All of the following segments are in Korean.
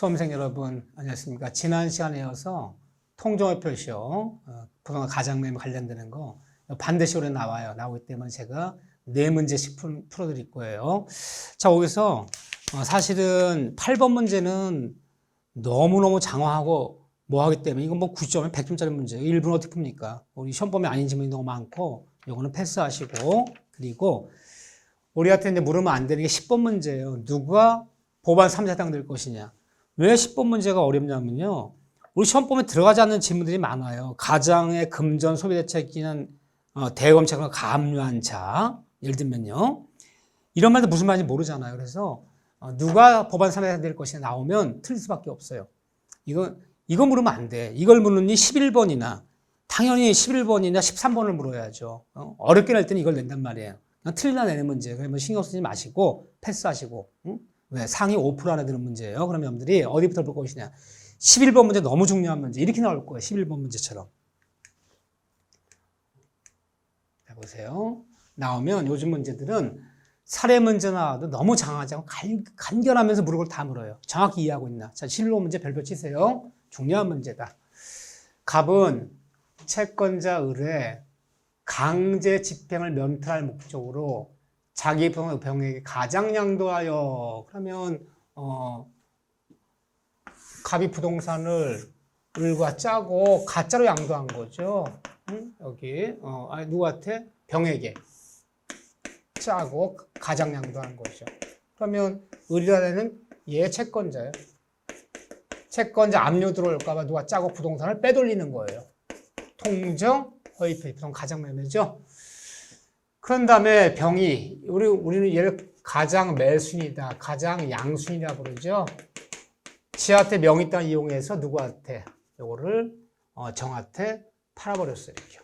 수험생 여러분 안녕하십니까. 지난 시간에 이어서 통정의 표시요 부동산 가장매매 관련되는 거 반드시 올해 나오기 때문에 제가 4문제씩 풀어드릴 거예요. 자, 거기서 사실은 8번 문제는 너무너무 장황하고 뭐하기 때문에 이건 뭐 9점에 100점짜리 문제예요. 1분 어떻게 풉니까? 우리 시험 보면 아닌 질문이 너무 많고 요거는 패스하시고, 그리고 우리한테 이제 물으면 안 되는 게 10번 문제예요. 누가 보반 3자 해당될 것이냐. 왜 10번 문제가 어렵냐면요, 우리 시험 보면 들어가지 않는 질문들이 많아요. 가장의 금전 소비 대책기는 대검책과 감류한차, 예를 들면요, 이런 말도 무슨 말인지 모르잖아요. 그래서 누가 법안 3에 해당될 것이냐 나오면 틀릴 수밖에 없어요. 이거 물으면 안 돼. 이걸 물으니 11번이나 당연히 11번이나 13번을 물어야죠. 어렵게 낼 때는 이걸 낸단 말이에요. 틀리나 내는 문제. 그러면 신경 쓰지 마시고 패스하시고. 왜? 상위 5% 안에 드는 문제예요. 그러면 여러분들이 어디부터 볼 것이냐. 11번 문제 너무 중요한 문제. 이렇게 나올 거예요. 11번 문제처럼. 자, 보세요. 나오면 요즘 문제들은 사례 문제 나와도 너무 장하지 않고 간결하면서 물을 다 물어요. 정확히 이해하고 있나. 자, 11번 문제 별표 치세요. 중요한 문제다. 갑은 채권자 을의 강제 집행을 면탈할 목적으로 자기 병에게 가장 양도하여, 그러면 갑이 부동산을 을과 짜고 가짜로 양도한 거죠. 여기 누구한테? 병에게 짜고 가장 양도한 거죠. 그러면 을이라는 얘 채권자예요. 채권자 압류 들어올까봐 누가 짜고 부동산을 빼돌리는 거예요. 통정 허위폐 부동산 가장 매매죠. 그런 다음에 병이, 우리는 얘를 가장 매순이다, 가장 양순이다 부르죠. 지한테 명의땅 이용해서 누구한테? 요거를 정한테 팔아버렸어요. 이렇게.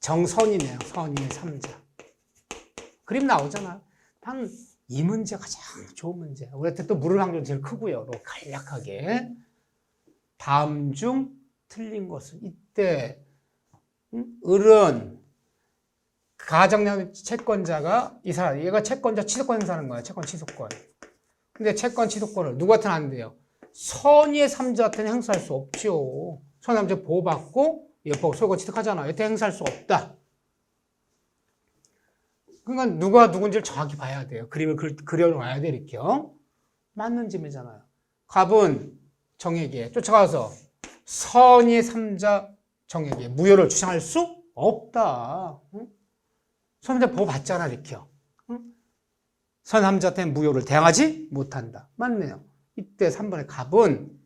정선이네요. 선의의 3자. 그림 나오잖아요. 한 이 문제 가장 좋은 문제. 우리한테 또 물을 확률이 제일 크고요. 간략하게. 다음 중 틀린 것은, 이때 을은 가정량 채권자가 이 사람, 얘가 채권자 취소권 행사하는 거예요. 채권 취소권. 근데 채권 취소권을 누구한테는 안 돼요. 선의의 3자한테는 행사할 수 없죠. 선의 3자 보호받고 소유권 취득하잖아. 여태 행사할 수 없다. 그러니까 누가 누군지를 정확히 봐야 돼요. 그림을 그려놔야 돼, 이렇게요. 맞는 질문이잖아요. 갑은 정에게 쫓아가서 선의의 3자 정에게 무효를 주장할 수 없다. 선의자 보호받잖아, 이렇게요. 선 3자한테 무효를 대항하지 못한다. 맞네요. 이때 3번에 갑은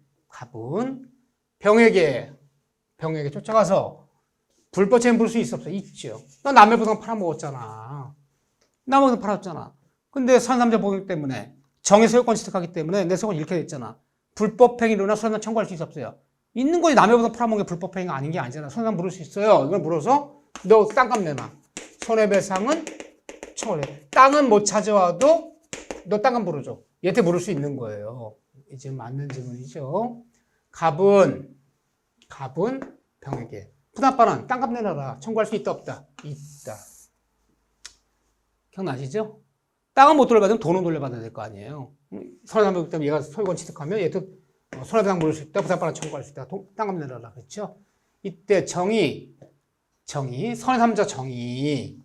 병에게 쫓아가서 불법체인 부를 수 있어 없어? 있죠. 너 남의 부동산 팔아먹었잖아. 남의 부동산 팔았잖아. 근데 선 3자 보호 때문에 정의 소유권 취득하기 때문에 내 소유권 잃게 됐잖아. 불법행위로나 손해배상 청구할 수 있어 없어요? 있는 거지. 남의 부동산 팔아먹은 게 불법행위가 아닌 게 아니잖아. 손해배상 물을 수 있어요. 이걸 물어서 너 땅값 내놔. 손해배상은 청구해. 땅은 못 찾아와도 너 땅값 물어줘. 얘한테 물을 수 있는 거예요. 이제 맞는 질문이죠. 갑은 병에게 부담바는 땅값 내놔라. 청구할 수 있다 없다? 있다. 기억나시죠? 땅은 못 돌려받으면 돈은 돌려받아야 될 거 아니에요. 손해배상 때문에 얘가 소유권 취득하면 얘도 손해배상 물을 수 있다. 부담바는 청구할 수 있다. 땅값 내놔라. 그렇죠? 이때 정의 선의 3자 정의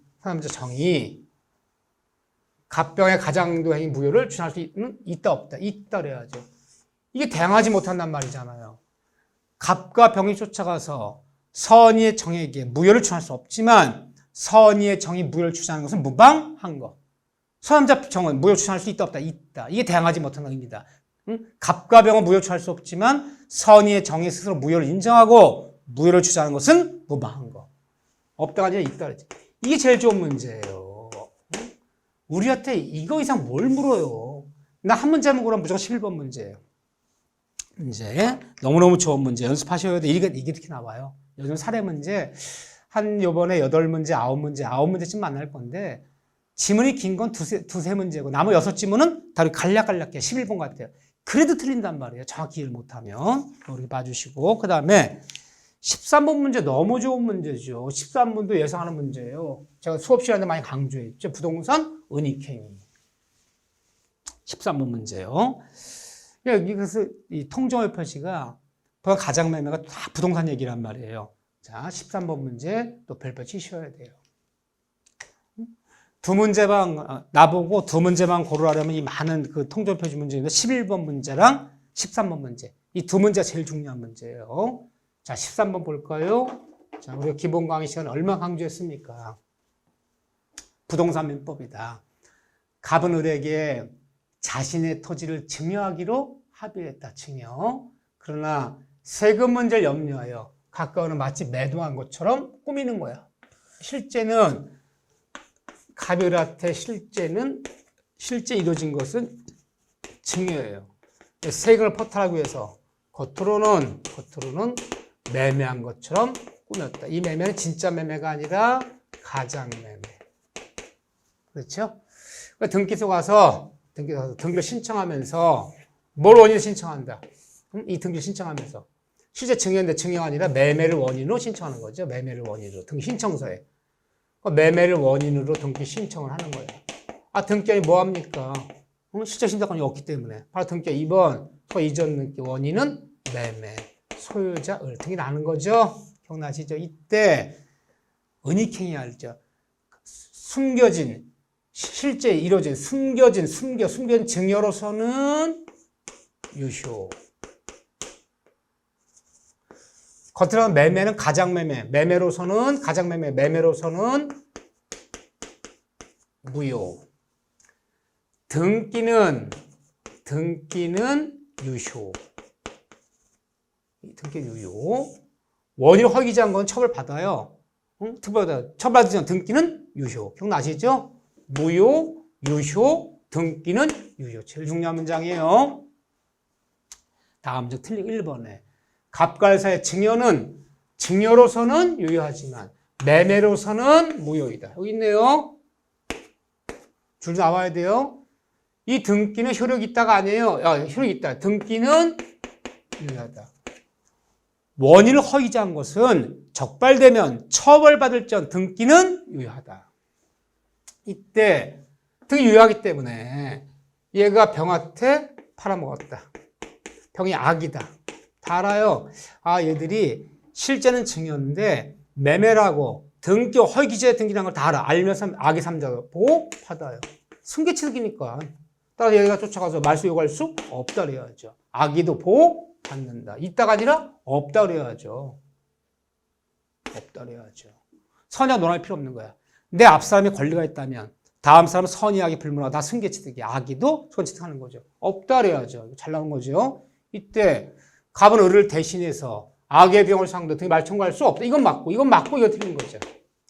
갑병의 가장도 행위 무효를 주장할 수 있다 없다? 있다 그래야죠. 이게 대항하지 못한단 말이잖아요. 갑과 병이 쫓아가서 선의의 정에게 무효를 주장할 수 없지만 선의의 정이 무효를 주장하는 것은 무방한 것. 선자 정은 무효 주장할 수 있다 없다? 있다. 이게 대항하지 못한다는 의미다. 갑과 병은 무효 주장할 수 없지만 선의의 정이 스스로 무효를 인정하고 무효를 주장하는 것은 무방한 것. 없다가 아니라 있다 그랬지. 이게 제일 좋은 문제예요. 우리한테 이거 이상 뭘 물어요? 나 한 문제 물으면 무조건 11번 문제예요. 문제 너무너무 좋은 문제 연습하셔야 돼. 이게 이렇게 나와요. 요즘 사례 문제 한 요번에 8문제, 9문제쯤 만날 건데 지문이 긴 건 두세 문제고 나머 6지문은 다 간략간략해. 11번 같아요. 그래도 틀린단 말이에요. 정확히 이해를 못하면. 이렇게 봐주시고, 그 다음에 13번 문제 너무 좋은 문제죠. 13번도 예상하는 문제예요. 제가 수업 시간에 많이 강조했죠. 부동산 은닉행위. 13번 문제요. 그래서 이 통정의 표시가 가장매매가 다 부동산 얘기란 말이에요. 자, 13번 문제 또 별표 치셔야 돼요. 두 문제만, 나보고 두 문제만 고르라면 이 많은 그 통정 표시 문제인데 11번 문제랑 13번 문제. 이 두 문제가 제일 중요한 문제예요. 자, 13번 볼까요? 자, 우리가 기본 강의 시간에 얼마 강조했습니까? 부동산 민법이다. 갑은 을에게 자신의 토지를 증여하기로 합의했다. 증여. 그러나 세금 문제를 염려하여 가까우는 마치 매도한 것처럼 꾸미는 거야. 실제는 갑이 을한테 실제 이루어진 것은 증여예요. 세금을 포탈하기 위해서 겉으로는 매매한 것처럼 꾸몄다. 이 매매는 진짜 매매가 아니라 가장 매매. 그렇죠? 등기소 가서 등기를 신청하면서 뭘 원인을 신청한다. 이 등기를 신청하면서 실제 증여인데 증여가 아니라 매매를 원인으로 신청하는 거죠. 매매를 원인으로 등기 신청서에 매매를 원인으로 등기 신청을 하는 거예요. 등기원이 뭐 합니까? 실제 신청권이 없기 때문에 바로 등기원 2번 이전 등기 원인은 매매 소유자 을 등이 나는 거죠. 기억나시죠? 이때 은닉행위 알죠? 숨겨진 실제 이루어진 숨겨진 증여로서는 유효. 겉으로는 매매는 가장매매, 매매로서는 무효. 등기는 유효. 등기 유효. 원인 허위자한 건 처벌받아요. 처벌받지 않은 등기는 유효. 기억나시죠? 무효, 유효, 등기는 유효. 제일 중요한 문장이에요. 다음 중 틀린 1번에 갑과을사의 증여로서는 유효하지만 매매로서는 무효이다. 여기 있네요. 줄 나와야 돼요. 이 등기는 효력이 있다가 아니에요. 효력이 있다. 등기는 유효하다. 원인을 허위자한 것은 적발되면 처벌받을지언 등기는 유효하다. 이때 등이 유효하기 때문에 얘가 병한테 팔아먹었다. 병이 악이다. 다 알아요. 얘들이 실제는 증여인데 매매라고 등기 허위기재에 등기라는 걸 다 알아. 알면서 악의 삼자로 보고 받아요. 승계치득이니까. 따라서 얘가 쫓아가서 말소 요구할 수 없다 그래야죠. 악의도 보고 받는다. 있다가 아니라 없다 그래야죠. 없다 그래야죠. 선의와 논할 필요 없는 거야. 내 앞 사람이 권리가 있다면 다음 사람은 선의하기 불문하고 다 승계치득이야. 악의도 승계치득하는 거죠. 없다 그래야죠. 잘 나온 거죠. 이때 갑은 을을 대신해서 악의 병을 상대로 등이 말 청구할 수 없다. 이건 맞고 이거 틀린 거죠.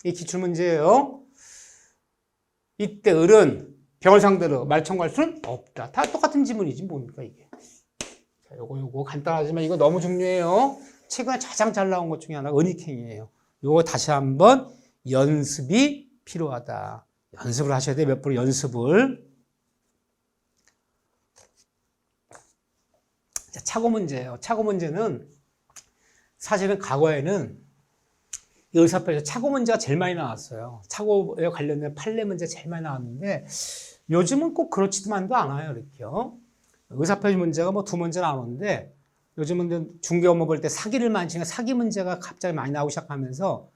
이 기출문제예요. 이때 을은 병을 상대로 말 청구할 수는 없다. 다 똑같은 지문이지 뭡니까 이게. 자, 요거 간단하지만 이거 너무 중요해요. 최근에 가장 잘 나온 것 중에 하나가 은닉행위예요. 요거 다시 한번 연습이 필요하다. 연습을 하셔야 돼요. 몇 번 연습을. 자, 착오 문제예요. 착오 문제는 사실은 과거에는 의사표에서 착오 문제가 제일 많이 나왔어요. 착오에 관련된 판례 문제 제일 많이 나왔는데 요즘은 꼭 그렇지만도 않아요. 이렇게요. 의사표시 문제가 뭐 두 문제 나오는데 요즘은 중개업무 볼 때 사기를 많이 치니까 사기 문제가 갑자기 많이 나오기 시작하면서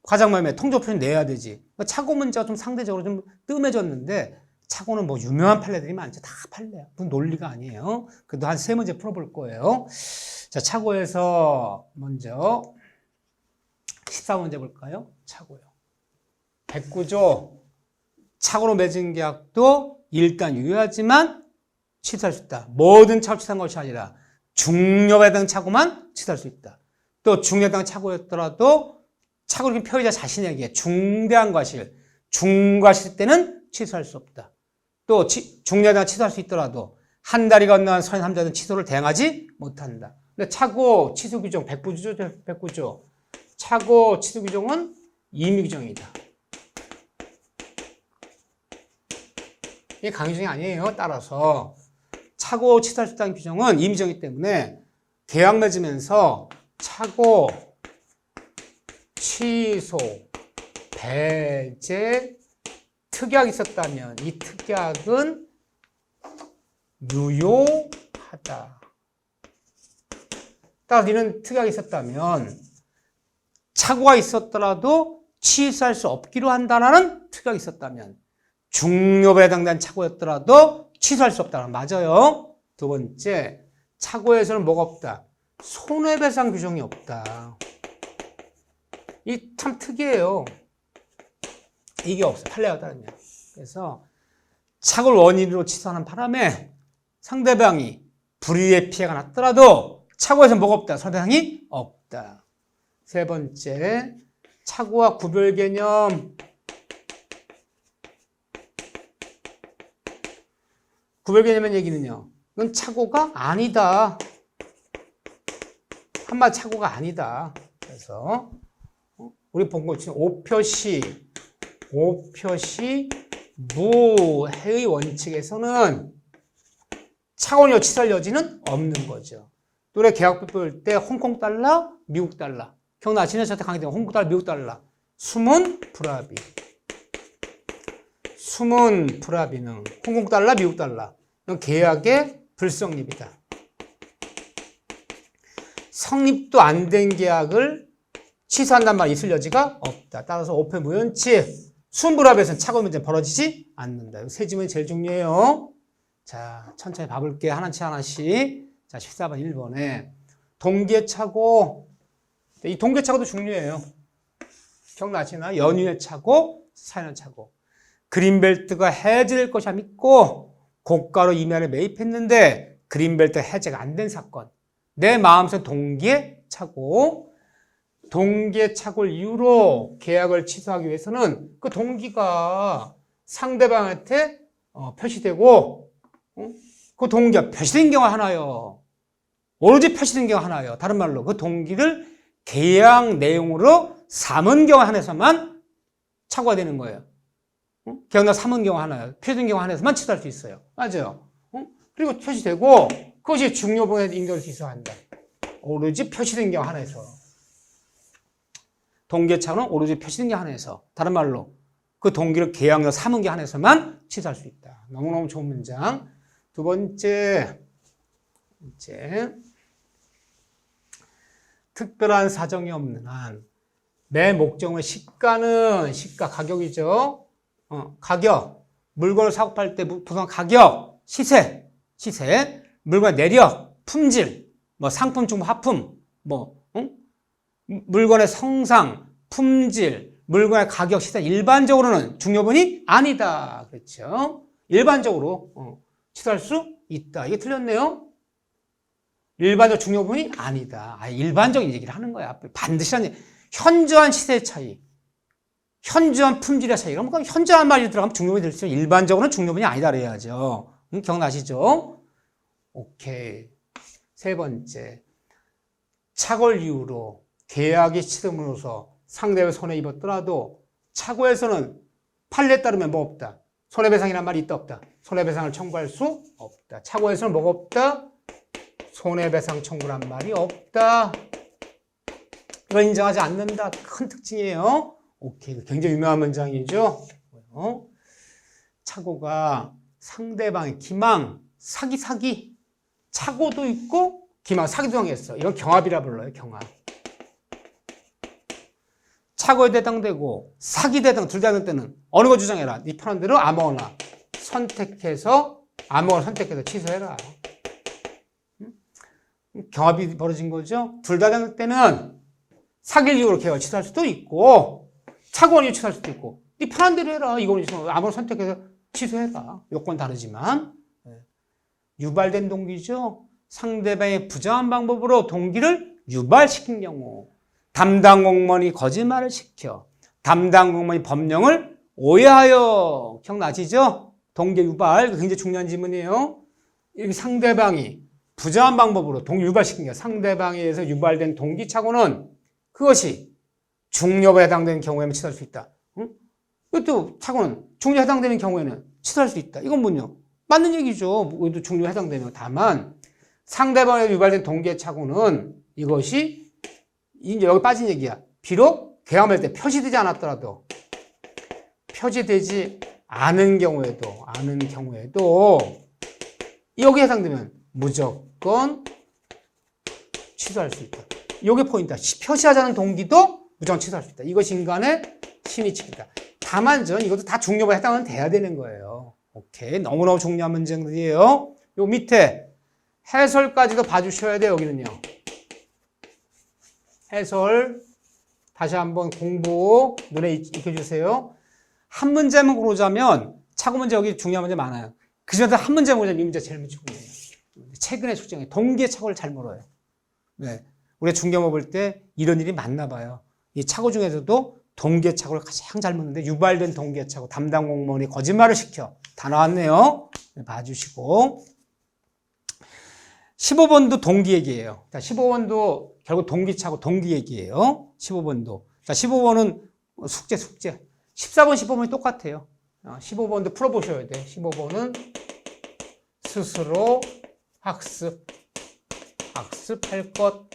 과장매매 통조표는 내야 되지. 착오 문제가 좀 상대적으로 좀 뜸해졌는데 착오는 뭐 유명한 판례들이 많죠. 다 판례야. 무슨 논리가 아니에요. 그래도 한 세 문제 풀어볼 거예요. 자, 착오에서 먼저 14문제 볼까요? 착오요. 109조. 착오로 맺은 계약도 일단 유효하지만 취소할 수 있다. 모든 착오 취소한 것이 아니라 중요에 해당 착오만 취소할 수 있다. 또 중요에 해당 착오였더라도 착오를 피해자 자신에게 중대한 과실, 중과실 때는 취소할 수 없다. 또 중요에 해당 취소할 수 있더라도 한 달이 건너간 선인 3자는 취소를 대행하지 못한다. 근데 착오 취소 규정 109조죠. 109조. 착오 취소 규정은 임의 규정이다. 이게 강의 규정이 아니에요. 따라서 착오 취소할 수 있다는 규정은 임의 규정이기 때문에 계약 맺으면서 착오 취소 배제 특약이 있었다면 이 특약은 유효하다. 하다. 따라서 이런 특약이 있었다면 착오가 있었더라도 취소할 수 없기로 한다는 특약이 있었다면 중요부에 해당되는 착오였더라도 취소할 수 없다는 맞아요. 두 번째, 착오에서는 뭐가 없다? 손해배상 규정이 없다. 이 참 특이해요. 이게 없어요. 판례가 따르면. 그래서 착오를 원인으로 취소하는 바람에 상대방이 불이익의 피해가 났더라도 착오에서는 뭐가 없다? 손해배상이 없다. 세 번째, 착오와 구별 개념. 구별 개념의 얘기는요. 이건 착오가 아니다. 한마디 착오가 아니다. 그래서 우리 본 것처럼 오표시 무해의 원칙에서는 착오는 취소할 여지는 없는 거죠. 또래 계약표 볼 때 홍콩 달러, 미국 달러. 기억나? 지난 차트 강의 때 홍콩 달러, 미국 달러. 숨은 불합의는 홍콩 달러, 미국 달러. 이건 계약의 불성립이다. 성립도 안 된 계약을 취소한단 말이 있을 여지가 없다. 따라서 오페 무연치 순불합에서는 착오 문제는 벌어지지 않는다. 세 지문이 제일 중요해요. 자, 천천히 봐볼게요. 하나씩. 자, 14번 1번에 동기의 착오. 이 동기의 착오도 중요해요. 기억나시나? 연휴의 착오, 사연의 착오. 그린벨트가 해제될 것이라 믿고 고가로 이면에 매입했는데 그린벨트 해제가 안 된 사건. 내 마음속 동기의 착오. 동기의 착오를 이유로 계약을 취소하기 위해서는 그 동기가 상대방한테 표시되고 그 동기가 표시된 경우 하나요. 오로지 표시된 경우 하나요. 다른 말로 그 동기를 계약 내용으로 삼은 경우 한해서만 착오가 되는 거예요. 계약나 삼은 경우 하나요. 표시된 경우 한해서만 취소할 수 있어요. 맞아요. 그리고 표시되고 그것이 중요부에 인정을 취소한다. 오로지 표시된 경우 하나에서. 동기의 착오는 오로지 표시된 게 하나에서. 다른 말로 그 동기를 계약으로 삼은 게 하나에서만 취소할 수 있다. 너무너무 좋은 문장. 두 번째, 특별한 사정이 없는 한 내 목적의 시가 가격이죠. 가격, 물건을 사고 팔 때 부산 가격, 시세, 물건의 내력, 품질, 뭐 상품, 중품, 하품, 물건의 성상, 품질, 물건의 가격, 시세 일반적으로는 중요분이 아니다. 그렇죠? 일반적으로 취소할 수 있다. 이게 틀렸네요. 일반적 중요분이 아니다. 일반적인 얘기를 하는 거야. 반드시 현저한 시세의 차이, 현저한 품질의 차이. 그럼 현저한 말이 들어가면 중요분이 될 수 있어요. 일반적으로는 중요분이 아니다 그래야죠. 기억나시죠? 오케이. 세 번째, 착오를 이유로 계약이 취소함으로써 상대가 손해 입었더라도 착오에서는 판례에 따르면 뭐 없다? 손해배상이란 말이 있다 없다? 손해배상을 청구할 수 없다. 착오에서는 뭐가 없다? 손해배상 청구란 말이 없다. 이걸 인정하지 않는다. 큰 특징이에요. 오케이. 굉장히 유명한 문장이죠. 착오가 상대방의 기망, 사기. 착오도 있고 기망, 사기도 당했어. 이건 경합이라 불러요. 경합. 착오에 해당되고 사기에 해당 둘 다 하는 때는 어느 거 주장해라. 네 편한 대로 아무거나 선택해서 취소해라. 경합이 벌어진 거죠. 둘 다 하는 때는 사기를 이유로 계약을 취소할 수도 있고 착오를 이유로 취소할 수도 있고 네 편한 대로 해라. 이거는 아무거나 선택해서 취소해라. 요건 다르지만 유발된 동기죠. 상대방의 부정한 방법으로 동기를 유발시킨 경우 담당 공무원이 거짓말을 시켜 담당 공무원이 법령을 오해하여 기억나시죠? 동기 유발 굉장히 중요한 질문이에요. 이렇게 상대방이 부정한 방법으로 동기 유발시킨 게 상대방에 의해서 유발된 동기 착오는 그것이 중요부에 해당되는 경우에는 취소할 수 있다. 이것도 착오는 중요에 해당되는 경우에는 취소할 수 있다. 이건 뭐냐? 맞는 얘기죠. 이것도 중요에 해당되면. 다만 상대방에 유발된 동기의 착오는 이것이 이제 여기 빠진 얘기야. 비록 계약할 때 표시되지 않았더라도 표시되지 않은 경우에도 여기에 해당되면 무조건 취소할 수 있다. 이게 포인트다. 표시하자는 동기도 무조건 취소할 수 있다. 이것이 인간의 심리치기다. 다만 전 이것도 다 중요부에 해당은 돼야 되는 거예요. 오케이. 너무너무 중요한 문제들이에요. 요 밑에 해설까지도 봐주셔야 돼요. 여기는요. 해설 다시 한번 공부 눈에 익혀주세요. 한 문제만 고르자면 차고 문제 여기 중요한 문제 많아요. 그중에서 한 문제만 고르자면 이 문제 제일 중요해요. 최근에 출제한 동기의 착오를 잘 물어요. 네. 우리가 중경어 볼 때 이런 일이 많나 봐요. 이 착오 중에서도 동기의 착오를 가장 잘 묻는데 유발된 동기의 착오 담당 공무원이 거짓말을 시켜. 다 나왔네요. 네, 봐주시고 15번도 동기 얘기예요. 자, 15번도 결국 동기 착오 동기 얘기예요. 15번도. 자, 15번은 숙제. 14번, 15번이 똑같아요. 15번도 풀어보셔야 돼. 15번은 스스로 학습할 것.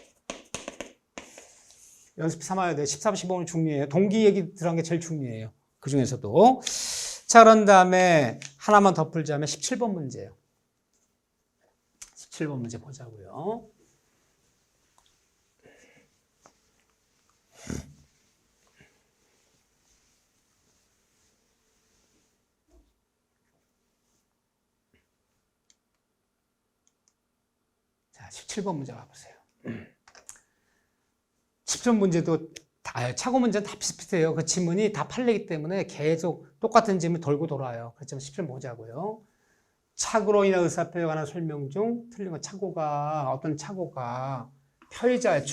연습 삼아야 돼. 14번, 15번이 중요해요. 동기 얘기 들어간 게 제일 중요해요. 그 중에서도. 자, 그런 다음에 하나만 더 풀자면 17번 문제예요. 17번 문제 보자고요. 자, 17번 문제 가보세요. 17번 문제도 차고 문제는 다 비슷비슷해요. 그 지문이 다 팔리기 때문에 계속 똑같은 지문이 돌고 돌아요. 그렇지만 17번 보자고요. 착오로 인한 의사표현에 관한 설명 중 틀린 건 어떤 착오가 피해자의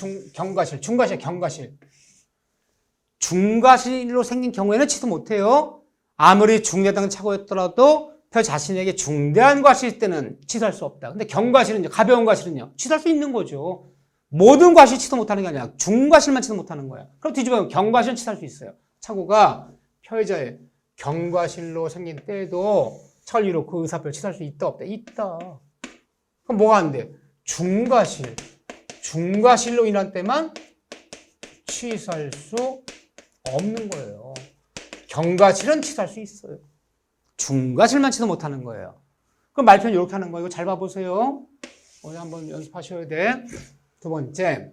중과실로 생긴 경우에는 취소 못해요. 아무리 중대당 착오였더라도 표 자신에게 중대한 과실일 때는 취소할 수 없다. 근데 경과실은요, 가벼운 과실은요, 취소할 수 있는 거죠. 모든 과실 취소 못하는 게 아니라 중과실만 취소 못하는 거야. 그럼 뒤집어보면 경과실은 취소할 수 있어요. 착오가 피해자의 경과실로 생긴 때에도 천리로 그 의사표를 취소할 수 있다 없다? 있다. 그럼 뭐가 안 돼? 중과실로 인한 때만 취소할 수 없는 거예요. 경과실은 취소할 수 있어요. 중과실만 취소 못하는 거예요. 그럼 말표는 이렇게 하는 거예요. 이거 잘 봐보세요. 오늘 한번 연습하셔야 돼. 두 번째,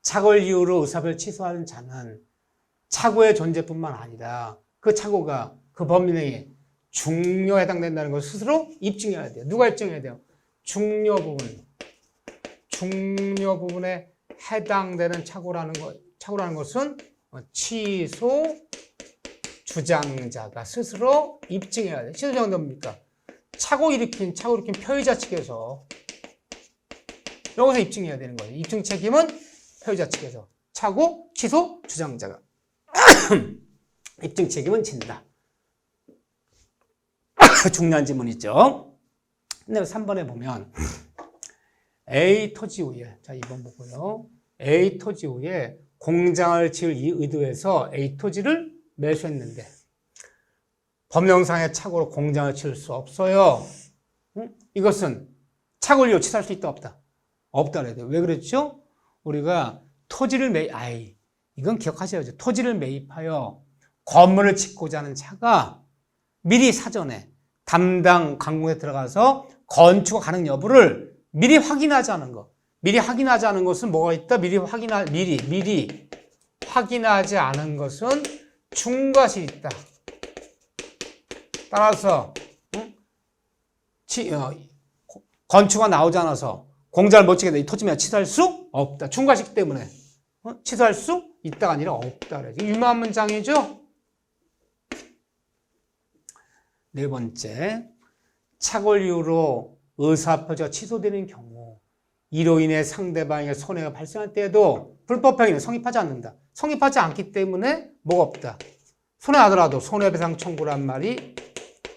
착오를 이유로 의사표를 취소하는 자는 착오의 존재뿐만 아니라 그 착오가 그 범위 내에 중요에 해당된다는 걸 스스로 입증해야 돼요. 누가 입증해야 돼요? 중요 부분에 해당되는 착오라는 것은 취소 주장자가 스스로 입증해야 돼요. 취소 주장자는 뭡니까? 착오 일으킨 피해자 측에서 여기서 입증해야 되는 거예요. 입증 책임은 피해자 측에서 착오 취소 주장자가 입증 책임은 진다. 중요한 질문이죠. 근데 3번에 보면 A 토지 후에, 자 2번 보고요. A 토지 후에 공장을 지을 의도에서 A 토지를 매수했는데 법령상의 착오로 공장을 지을 수 없어요. 이것은 착오를 이유로 취소할 수 있다 없다? 없다 그래야 돼요. 왜 그랬죠? 우리가 토지를 이건 기억하셔야죠. 토지를 매입하여 건물을 짓고자 하는 자가 미리 사전에 담당 강국에 들어가서 건축 가능 여부를 미리 확인하지 않은 것. 미리 확인하지 않은 것은 뭐가 있다? 미리 확인하지 않은 것은 중과실이 있다. 따라서 건축가 나오지 않아서 공장을 못 짓게 돼. 이 토지면 취소할 수 없다. 중과실 때문에 취소할 수 있다가 아니라 없다. 그래. 유명한 문장이죠. 네 번째, 착오를 이유로 의사표시가 취소되는 경우 이로 인해 상대방에게 손해가 발생할 때에도 불법행위는 성립하지 않는다. 성립하지 않기 때문에 뭐가 없다. 손해하더라도 손해배상 청구란 말이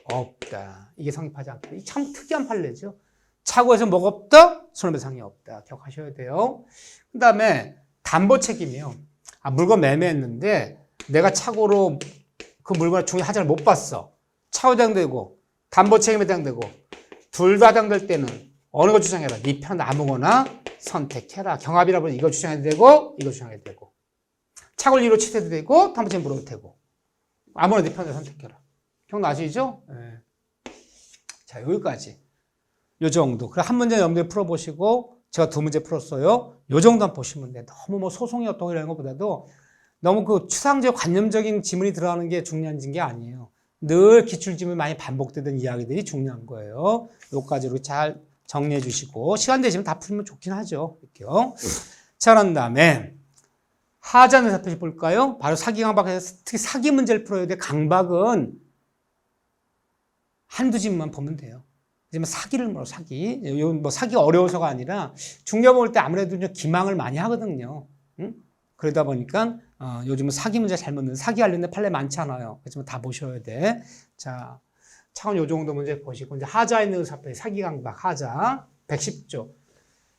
없다. 이게 성립하지 않다. 이 참 특이한 판례죠. 착오에서 뭐가 없다? 손해배상이 없다. 기억하셔야 돼요. 그 다음에 담보 책임이요. 물건 매매했는데 내가 착오로 그 물건을 중요한 하자를 못 봤어. 착오 해당되고 담보 책임에 해당되고 둘 다 해당될 때는 어느 거 주장해라. 네 편 아무거나 선택해라. 경합이라고 이거 주장해도 되고 이거 주장해도 되고 착오를 이유로 취소해도 되고 담보 책임 물어도 되고 아무거나 네 편을 선택해라. 기억나시죠? 네. 자 여기까지. 요 정도. 그래 한 문제 여러분들이 풀어보시고 제가 두 문제 풀었어요. 요 정도만 보시면 돼. 너무 뭐 소송이 어떻고 이런 것보다도 너무 그 추상적 관념적인 지문이 들어가는 게 중요한 게 아니에요. 늘 기출지문이 많이 반복되던 이야기들이 중요한 거예요. 요까지로 잘 정리해 주시고 시간 되시면 다 풀면 좋긴 하죠. 이렇게요. 자, 그런 다음에 하자는 의사표시 볼까요? 바로 사기 강박에서 특히 사기 문제를 풀어야 돼. 강박은 한두 지문만 보면 돼요. 하지만 사기를 물어, 사기. 뭐 사기가 어려워서가 아니라 중요 볼 때 아무래도 좀 기망을 많이 하거든요. 응? 그러다 보니까 요즘은 사기 문제 잘 묻는 사기 관련된 판례 많지 않아요. 그렇지만 다 보셔야 돼. 자, 차원 요 정도 문제 보시고 이제 하자에 있는 의사표시 사기 강박 하자 110조.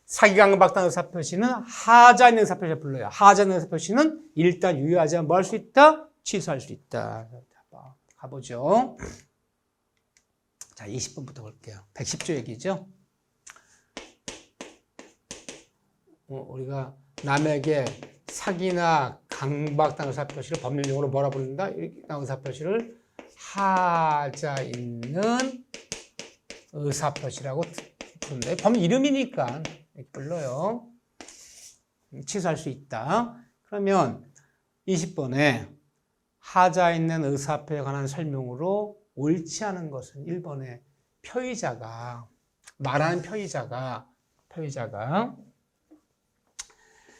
사기 강박단 의사표시는 하자에 있는 의사표시를 불러요. 하자에 있는 의사표시는 일단 유효하지만 뭐 할 수 있다? 취소할 수 있다. 가보죠. 자, 20번부터 볼게요. 110조 얘기죠. 우리가 남에게 사기나 강박단 의사표시를 법률용어로 뭐라 부른다? 이렇게 의사표시를 하자 있는 의사표시라고 부른다. 법률 이름이니까 이렇게 불러요. 취소할 수 있다. 그러면 20번에 하자 있는 의사표시에 관한 설명으로 옳지 않은 것은 1번에 표의자가 말하는 표의자가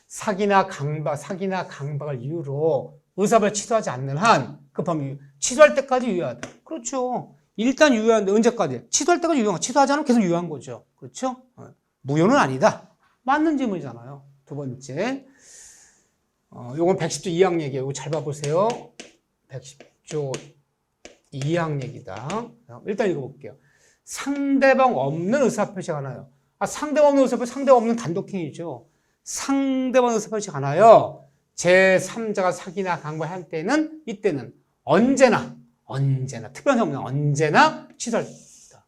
사기나 강박을 이유로 의사표시를 취소하지 않는 한 그 범위 취소할 때까지 유효하다. 그렇죠. 일단 유효한데 언제까지? 취소할 때까지 유효한 거. 취소하지 않으면 계속 유효한 거죠. 그렇죠? 무효는 아니다. 맞는 질문이잖아요. 두 번째. 요건 110조 2항 얘기예요. 이거 잘 봐보세요. 110조 2항 얘기다. 일단 읽어볼게요. 상대방 없는 의사표시가 하나요. 상대방 없는 의사표시, 상대방 없는 단독행위죠. 상대방 의사표시가 하나요. 제3자가 사기나 강박할 때는 이때는 언제나 특별한 경우는 언제나 취소할 수 있다.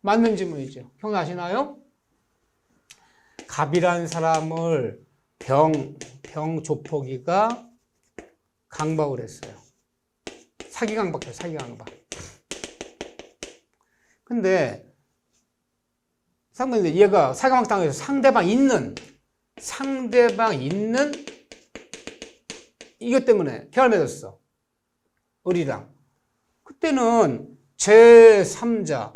맞는 질문이죠. 기억나시나요? 갑이라는 사람을 병 조폭이가 강박을 했어요. 사기 강박이에요. 사기 강박. 근데 상대방이 얘가 사기 강박 당해서 상대방 있는 이것 때문에 계약을 맺었어. 을이랑. 그때는 제3자의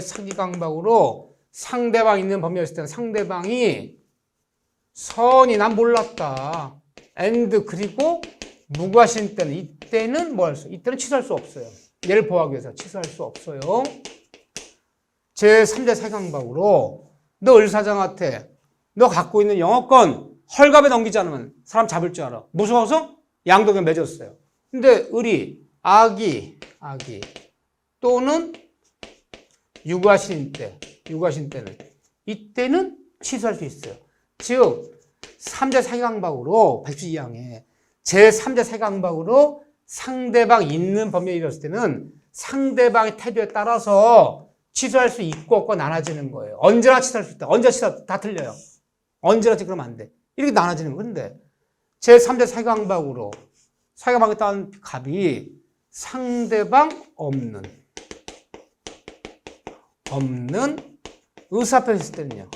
사기 강박으로 상대방 있는 범위였을 때는 상대방이 선이 난 몰랐다. 그리고 무과실 때는 이때는 이때는 취소할 수 없어요. 얘를 보호하기 위해서 취소할 수 없어요. 제3자 사기 강박으로 너 을 사장한테 너 갖고 있는 영어권 헐값에 넘기지 않으면 사람 잡을 줄 알아. 무서워서 양도에 맺었어요. 근데 을이 악이 또는 유과신 때는 이때는 취소할 수 있어요. 즉 3자 사기 강박으로 112항에 제3자 사기 강박으로 상대방 있는 범위에 이뤘을 때는 상대방의 태도에 따라서 취소할 수 있고 없고 나눠지는 거예요. 언제나 취소할 수 있다. 언제나 취소 다 틀려요. 언제나 그러면 안 돼. 이렇게 나눠지는 건데 제3자 사기 강박으로 사기 강박에 따른 갑이 상대방 없는 의사표시 했을 때는요.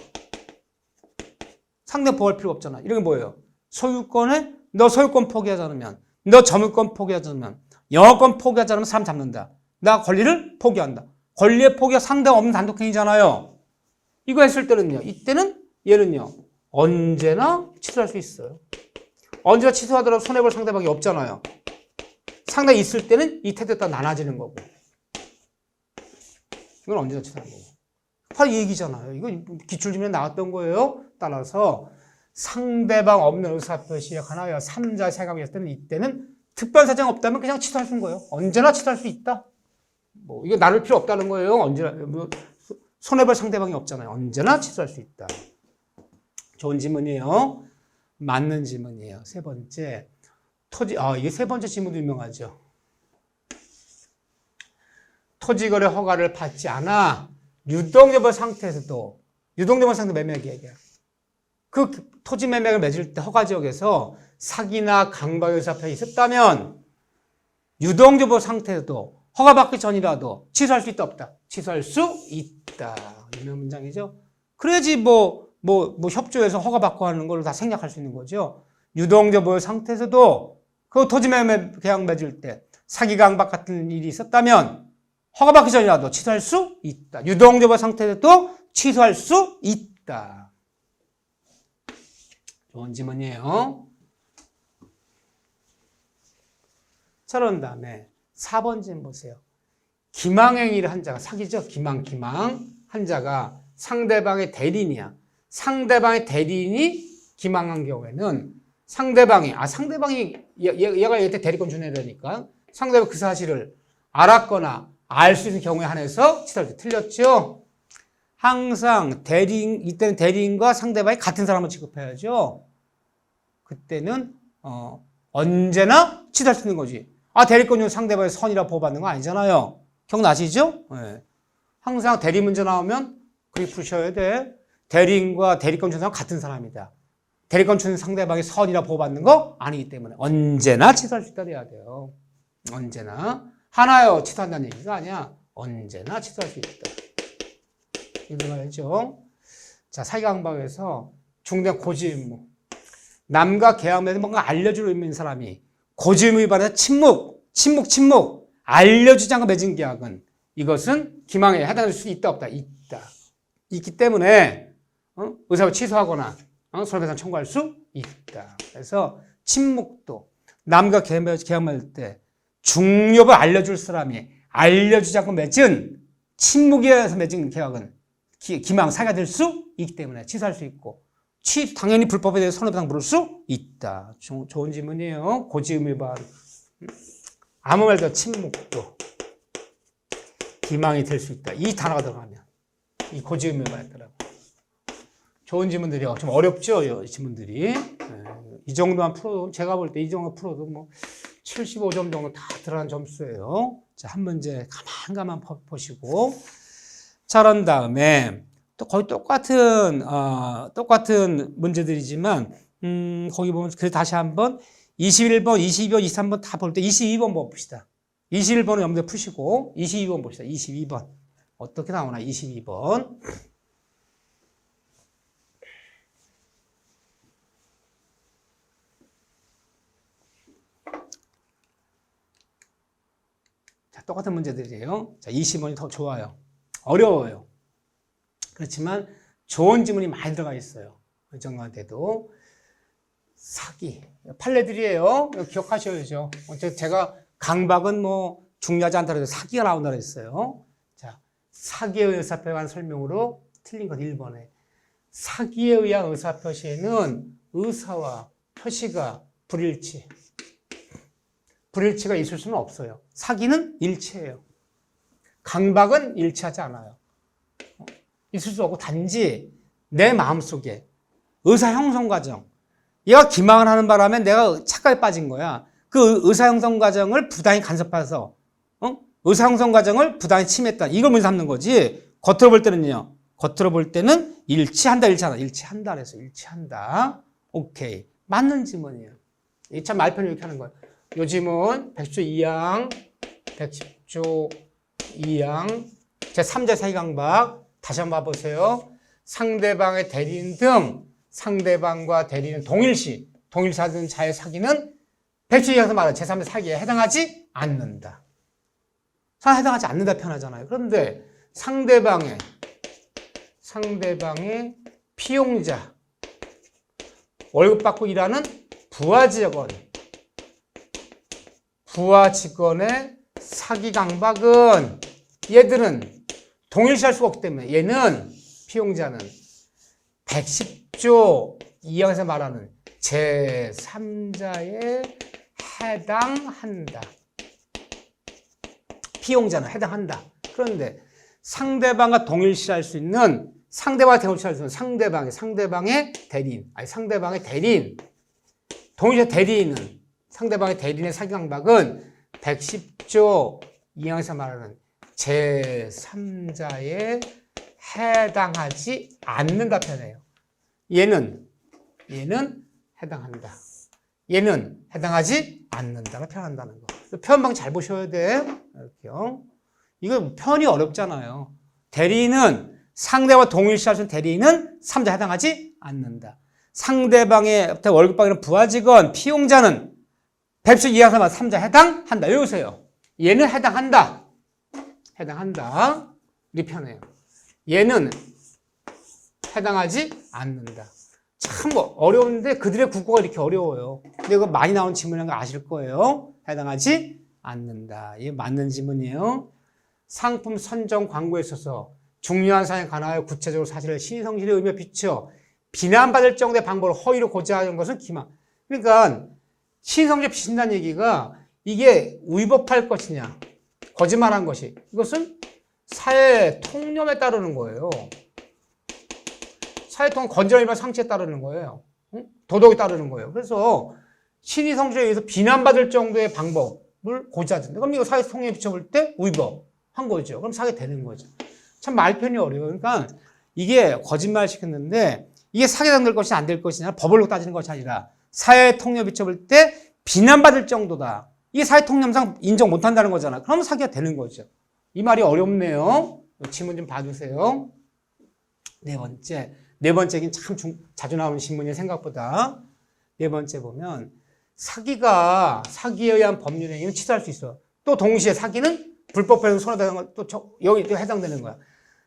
상대 보호할 필요가 없잖아. 이런 게 뭐예요? 소유권에 너 소유권 포기하지 않으면 너 점유권 포기하지 않으면 영어권 포기하지 않으면 사람 잡는다. 나 권리를 포기한다. 권리의 포기가 상대가 없는 단독행위잖아요. 이거 했을 때는요. 이때는 얘는요. 언제나 취소할 수 있어요. 언제나 취소하더라도 손해볼 상대방이 없잖아요. 상대가 있을 때는 이 태도에 따라 나눠지는 거고. 이건 언제나 취소하는 거고. 바로 이 얘기잖아요. 이거 기출지문에 나왔던 거예요. 따라서 상대방 없는 의사표시에 관하여 3자 사기가 있을 때는 이때는 특별 사정이 없다면 그냥 취소할 수 있는 거예요. 언제나 취소할 수 있다. 이거 나눌 필요 없다는 거예요. 언제나 손해볼 상대방이 없잖아요. 언제나 취소할 수 있다. 좋은 질문이에요. 맞는 질문이에요. 세 번째 이게 세 번째 질문도 유명하죠. 토지거래 허가를 받지 않아 유동여부 상태에서도 매매하기 얘기해요. 그 토지 매매를 맺을 때 허가 지역에서 사기나 강박 의사표시 있었다면 유동여부 상태에서도 허가받기 전이라도 취소할 수 있다 없다? 취소할 수 있다. 이런 문장이죠. 그래야지 뭐 협조해서 허가받고 하는 걸 다 생략할 수 있는 거죠. 유동적 보유 상태에서도 그 토지매매 계약 맺을 때 사기 강박 같은 일이 있었다면 허가받기 전이라도 취소할 수 있다. 유동적 보유 상태에서도 취소할 수 있다. 좋은 지문이에요. 자, 그런 다음에 4번 지문 보세요. 기망행위를 한 자가 사기죠. 기망 한 자가 상대방의 대리인이야. 상대방의 대리인이 기망한 경우에는 상대방이 얘가 얘한테 대리권 주내려니까 상대방 그 사실을 알았거나 알 수 있는 경우에 한해서 취소할 때 틀렸죠. 항상 이때는 대리인과 상대방이 같은 사람을 취급해야죠. 그때는 언제나 취소할 수 있는 거지. 대리권은 상대방의 선이라 보호받는 거 아니잖아요. 기억나시죠? 네. 항상 대리 문제 나오면 그렇게 푸셔야 돼. 대리인과 대리권 주는 사람은 같은 사람이다. 대리권 주는 상대방의 선이라 보호받는 거 아니기 때문에 언제나 취소할 수 있다 해야 돼요. 언제나. 하나요 취소한다는 얘기가 아니야. 언제나 취소할 수 있다. 이거 알죠? 자, 사기강박에서 중대한 고지의무. 남과 계약 맺은 뭔가 알려줄 의미 있는 사람이 고지의무 위반해서 침묵. 알려주지 않고 맺은 계약은 이것은 기망에 해당할 수 있다 없다? 있다. 있기 때문에 의사를 취소하거나 손해배상 청구할 수 있다. 그래서 침묵도 남과 계약 맺을 때 중요를 알려줄 사람이 알려주지 않고 맺은 침묵에 의해서 맺은 계약은 기망 사기가 될 수 있기 때문에 취소할 수 있고 당연히 불법에 대해서 손해배상 물을 수 있다. 좋은 질문이에요. 고지의무 위반. 아무 말도 침묵도 기망이 될 수 있다. 이 단어가 들어가면 이 고지의무 위반이더라고. 좋은 질문들이요. 좀 어렵죠, 이 질문들이. 이 정도만 풀어도 제가 볼 때 이 정도 풀어도 뭐 75점 정도 다 들어간 점수예요. 자, 한 문제 가만 보시고. 자, 그런 다음에 또 거의 똑같은 문제들이지만, 거기 보면, 그래서 다시 한번 21번, 22번, 23번 다 볼 때 22번 봅시다. 21번은 염두에 푸시고, 22번 봅시다. 22번. 어떻게 나오나, 22번. 자, 똑같은 문제들이에요. 자, 20번이 더 좋아요. 어려워요. 그렇지만 좋은 지문이 많이 들어가 있어요. 이 정도한테도. 사기. 판례들이에요. 기억하셔야죠. 제가 강박은 뭐 중요하지 않다고 해서 사기가 나온다고 했어요. 자, 사기에 의한 의사표시에 관한 설명으로 틀린 것 1번에. 사기에 의한 의사표시에는 의사와 표시가 불일치가 있을 수는 없어요. 사기는 일치해요. 강박은 일치하지 않아요. 있을 수 없고 단지 내 마음속에 의사 형성 과정, 얘가 기망을 하는 바람에 내가 착각에 빠진 거야. 그 의사 형성 과정을 부당히 간섭해서 의사 형성 과정을 부당히 침해했다. 이걸 문제 삼는 거지. 겉으로 볼 때는요. 겉으로 볼 때는 일치한다. 그래서 일치한다. 오케이. 맞는 지문이에요. 이 참 말편을 이렇게 하는 거예요. 요 지문 110조 2항, 110조 2항 제3자 사기강박 다시 한번 봐보세요. 상대방의 대리인 등 상대방과 대리인은 동일시하던 자의 사기는 110조에서 말하는 제3자 사기에 해당하지 않는다. 해당하지 않는다 표현하잖아요. 그런데 상대방의 피용자, 월급 받고 일하는 부하 직원의 사기 강박은 얘들은 동일시할 수가 없기 때문에 얘는 피용자는 110조 2항에서 말하는 제3자에 해당한다. 피용자는 해당한다. 그런데 상대방과 동일시할 수 있는 상대방의 대리인 동일시 대리인은 상대방의 대리인의 사기 강박은 110조 2항에서 말하는 제3자에 해당하지 않는다 표현해요. 얘는 해당한다. 얘는 해당하지 않는다고 표현한다는 거. 표현방 잘 보셔야 돼. 이렇게요. 이거 표현이 어렵잖아요. 대리인은 상대와 동일시할 수 있는 대리인은 3자에 해당하지 않는다. 상대방의 월급받는 부하직원, 피용자는 100수 이하서만 3자에 해당한다. 외우세요. 얘는 해당한다. 해당한다. 이렇게 표현해요. 얘는 해당하지 않는다. 참 어려운데 그들의 국어가 이렇게 어려워요. 근데 이거 많이 나온 지문이라는 거 아실 거예요. 해당하지 않는다. 이게 맞는 지문이에요. 상품 선정 광고에 있어서 중요한 사항에 관하여 구체적으로 사실을 신성실의 의미에 비추어 비난받을 정도의 방법을 허위로 고지하는 것은 기망. 그러니까 신성실 비친다는 얘기가 이게 위법할 것이냐 거짓말한 것이 이것은 사회 통념에 따르는 거예요. 사회 통념 건전한 상치에 따르는 거예요. 도덕에 따르는 거예요. 그래서 신의 성실에 의해서 비난받을 정도의 방법을 고지하든다. 그럼 이거 사회 통념에 비춰볼 때 위법한 거죠. 그럼 사게 되는 거죠. 참 말편이 어려워요. 그러니까 이게 거짓말 시켰는데 이게 사기에 될 것이냐 안 될 것이냐 법으로 따지는 것이 아니라 사회 통념에 비춰볼 때 비난받을 정도다. 이게 사회 통념상 인정 못한다는 거잖아. 그러면 사기가 되는 거죠. 이 말이 어렵네요. 지문 좀 봐주세요. 네 번째긴 참 자주 나오는 신문이에요. 생각보다. 네 번째 보면 사기에 의한 법률 행위는 취소할 수 있어. 또 동시에 사기는 불법행위 손해되는 것, 또 여기 또 해당되는 거야.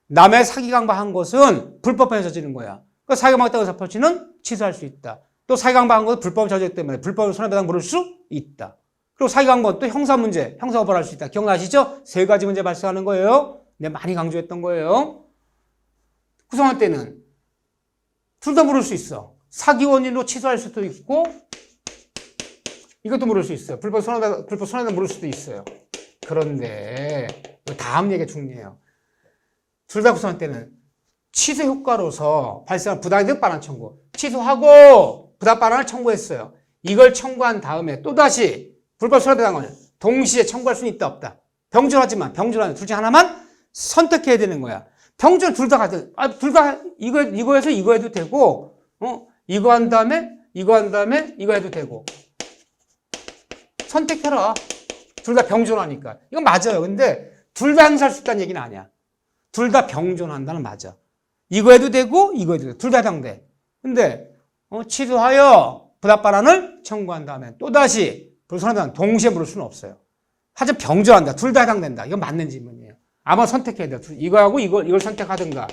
남의 사기 강박한 것은 불법행위 저지른 거야. 그 사기 강박했다고 해서 퍼치는 취소할 수 있다. 또 사기 강박한 것은 불법 저지르기 때문에 불법으로 손해배상 물을 수 있다. 그리고 사기 강박 또 형사 문제, 형사고발할 수 있다. 기억나시죠? 세 가지 문제 발생하는 거예요. 내가 많이 강조했던 거예요. 구성할 때는 둘 다 물을 수 있어. 사기 원인으로 취소할 수도 있고 이것도 물을 수 있어요. 불법 손해배상 물을 수도 있어요. 그런데 다음 얘기가 중요해요. 둘 다 구성할 때는 취소 효과로서 발생한 부당한 반환 청구. 취소하고 부당 반환을 청구했어요. 이걸 청구한 다음에 또다시 불법 손해배상을 동시에 청구할 수는 있다 없다. 병준하지만 둘 중에 하나만 선택해야 되는 거야. 병준 둘 다 가든 둘 다 이거에서 이거 해도 되고 이거 한 다음에 이거 해도 되고 선택해라. 둘 다 병존하니까. 이건 맞아요. 근데 둘 다 행사할 수 있다는 얘기는 아니야. 둘 다 병존한다는 맞아. 이거 해도 되고 이거 해도 돼. 둘 다 해당돼. 근데 취소하여 부당반환을 청구한 다음에 또다시 불손하다 동시에 물을 수는 없어요. 하지만 병존한다. 둘 다 해당된다. 이건 맞는 질문이에요. 아마 선택해야 돼요. 이거하고 이걸 선택하든가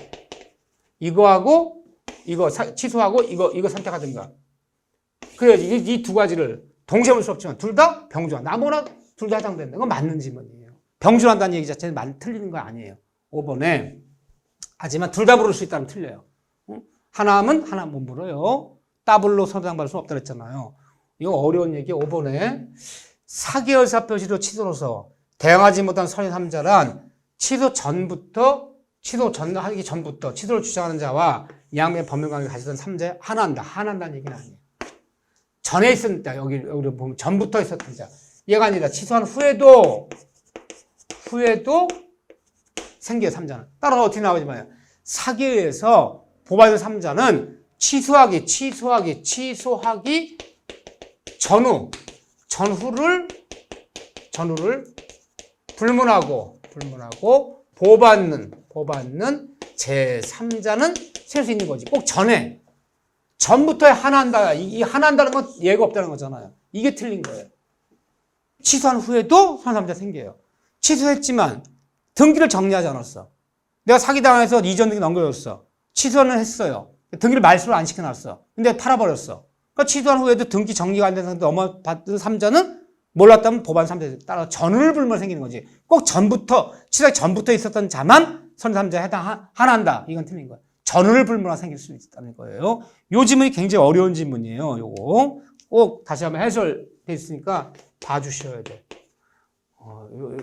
이거하고 이거 취소하고 이거 선택하든가. 그래야지 이 두 가지를 동시에 물 수 없지만 둘 다 병존한다. 아무나 둘 다 해당된다. 이건 맞는 질문이에요. 병존한다는 얘기 자체는 틀리는 거 아니에요. 5번에 하지만 둘 다 물을 수 있다면 틀려요. 하나 하면 하나 못 물어요. 더블로 손해배상받을 수 없다 그랬잖아요. 이거 어려운 얘기 5번에 사기 의사표시로 취소로서 대응하지 못한 선의 3자란 하기 전부터 취소를 주장하는 자와 양면의 법률관계를 가지던 3자에 하나한다는 얘기는 아니에요. 전에 있었던 자, 여기 보면 전부터 있었던 자. 얘가 아니라 취소한 후에도 생겨요, 3자는. 따라서 어떻게 나오지 마요. 사기에 의해서 보호받은 3자는 취소하기 전후를 불문하고 보호받는 제3자는 셀 수 있는 거지. 꼭 전부터에 하나한다. 이 하나한다는 건 예가 없다는 거잖아요. 이게 틀린 거예요. 취소한 후에도 손해 3자 생겨요. 취소했지만 등기를 정리하지 않았어. 내가 사기당해서 이전 등기 넘겨줬어. 취소는 했어요. 등기를 말소를 안 시켜놨어. 근데 팔아버렸어. 그러니까 취소한 후에도 등기 정리가 안 된 상태에서 넘어받은 3자는 몰랐다면 보반 3자 따라 전후를 불면 생기는 거지. 꼭 취소하기 전부터 있었던 자만 손해 3자에 해당한다. 이건 틀린 거야. 전후를 불문화 생길 수 있다는 거예요. 요 지문이 굉장히 어려운 지문이에요. 요거 꼭 다시 한번 해설돼 있으니까 봐주셔야 돼.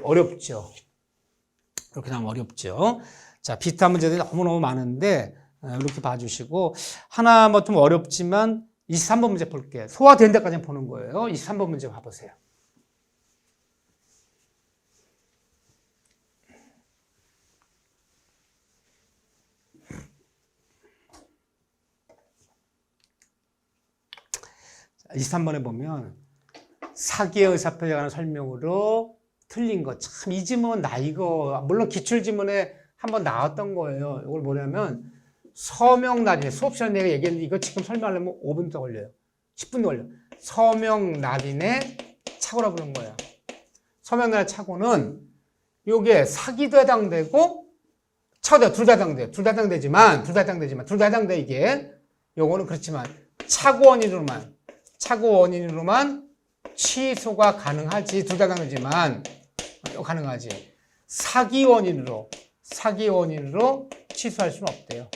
어렵죠. 이렇게 나오면 어렵죠. 자, 비슷한 문제들이 너무너무 많은데 이렇게 봐주시고 하나 뭐 좀 어렵지만 23번 문제 볼게요. 소화된 데까지 보는 거예요. 23번 문제 봐보세요. 자, 23번에 보면 사기의 의사표시에 관한 설명으로 틀린 거. 참, 이 지문 나 이거 물론 기출지문에 한번 나왔던 거예요. 이걸 뭐냐면 서명날이네. 수업 시간에 내가 얘기했는데 이거 지금 설명하려면 5분 더 걸려요. 10분 더 걸려. 서명날인의 착오라 부른 거예요. 서명날의 착오는 요게 사기도 해당되고 차고도 둘 다 해당돼요. 둘 다 해당돼 이게. 요거는 그렇지만 착오 원인으로만 취소가 가능하지. 둘 다 해당되지만 가능하지. 사기 원인으로 취소할 수는 없대요.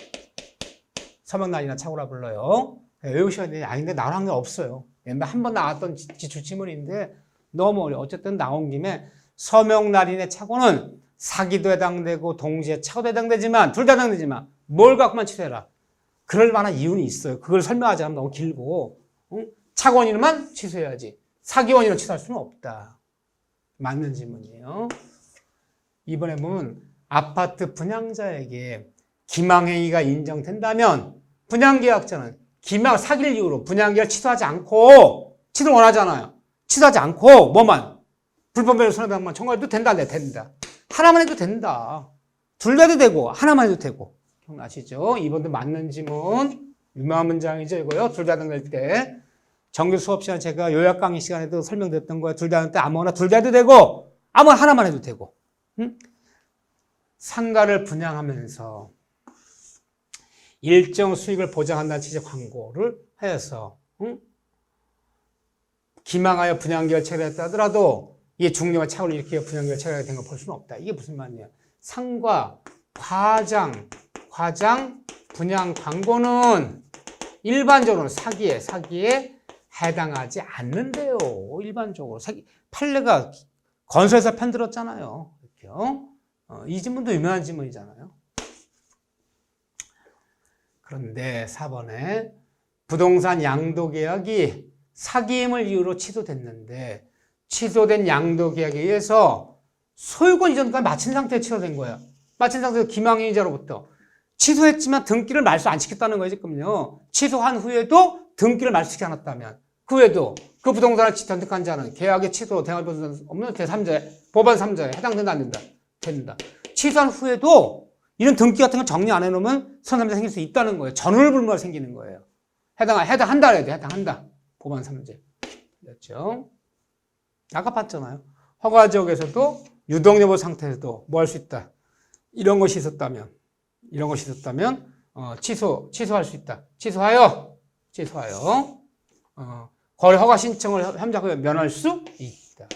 서명날이나 착오라 불러요. 외우셔야 돼요. 아닌데 나올 게 없어요. 옛날에 한번 나왔던 기출지문인데 너무 어려워. 어쨌든 나온 김에 서명날인의 착오는 사기도 해당되고 동시에 착오도 해당되지만 둘 다 해당되지만 뭘 갖고만 취소해라. 그럴 만한 이유는 있어요. 그걸 설명하지 않으면 너무 길고 착오 원인만 취소해야지. 사기 원인을 취소할 수는 없다. 맞는 질문이에요. 이번에 보면 아파트 분양자에게 기망행위가 인정된다면 분양계약자는 사기를 이유로 분양계약을 취소하지 않고 취소를 원하잖아요. 취소하지 않고 뭐만 불법행위 손해배상만 청구해도 된다. 하나만 해도 된다. 둘 다 해도 되고 하나만 해도 되고. 기억나시죠? 이번도 맞는 지문 유명한 문장이죠. 이거요. 둘 다 해당될 때 정규 수업 시간에 제가 요약 강의 시간에도 설명드렸던 거예요. 둘 다 할 때 아무거나 둘 다 해도 되고 아무거나 하나만 해도 되고. 상가를 분양하면서 일정 수익을 보장한다는 취지의 광고를 하여서 기망하여 분양계약을 체결했다 하더라도 이게 중요한 착오를 일으켜 분양계약을 체결하게 된 걸 볼 수는 없다. 이게 무슨 말이냐. 상과 과장 분양 광고는 일반적으로는 사기에 해당하지 않는데요. 일반적으로 판례가 건설회사 편 들었잖아요. 이렇게요. 이 지문도 유명한 지문이잖아요. 그런데 4번에 부동산 양도계약이 사기임을 이유로 취소됐는데 취소된 양도계약에 의해서 소유권 이전까지 마친 상태에 취소된 거예요. 마친 상태에서 기망행위자로부터 취소했지만 등기를 말소 안 시켰다는 거예요. 지금요. 취소한 후에도 등기를 말소시키지 않았다면 그 후에도 그 부동산을 전택한 자는 계약의 취소로 대항할 없는 제3자에 법안 3자에 해당된다 안 된다? 된다. 취소한 후에도 이런 등기 같은 걸 정리 안 해놓으면 선삼자 생길 수 있다는 거예요. 전월불문가 생기는 거예요. 해당한다 해야 돼. 해당한다. 법안 3제. 됐죠? 아까 봤잖아요. 허가지역에서도 유동여부 상태에서도 뭐 할 수 있다. 이런 것이 있었다면 취소할 수 있다. 취소하여 거래 허가 신청을 협조하고 면할 수 있다.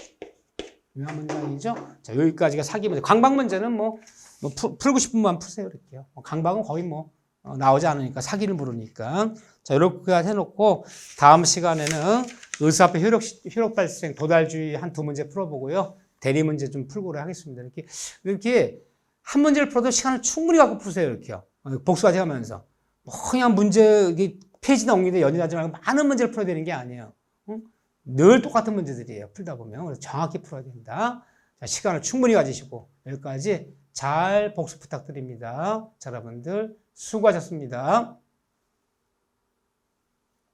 유명한 문장이죠. 자, 여기까지가 사기 문제. 강박 문제는 뭐 풀고 싶은 분만 푸세요. 이렇게요. 강박은 거의 나오지 않으니까 사기를 모르니까. 자, 이렇게 해놓고 다음 시간에는 의사표 효력 발생 도달주의 한 두 문제 풀어보고요. 대리 문제 좀 풀고 하겠습니다. 이렇게 한 문제를 풀어도 시간을 충분히 갖고 푸세요. 이렇게요. 복수하지 하면서. 그냥 문제, 페이지 넘기는데 연연하지 말고 많은 문제를 풀어야 되는 게 아니에요. 늘 똑같은 문제들이에요. 풀다 보면. 그래서 정확히 풀어야 된다. 자, 시간을 충분히 가지시고 여기까지 잘 복습 부탁드립니다. 자, 여러분들 수고하셨습니다.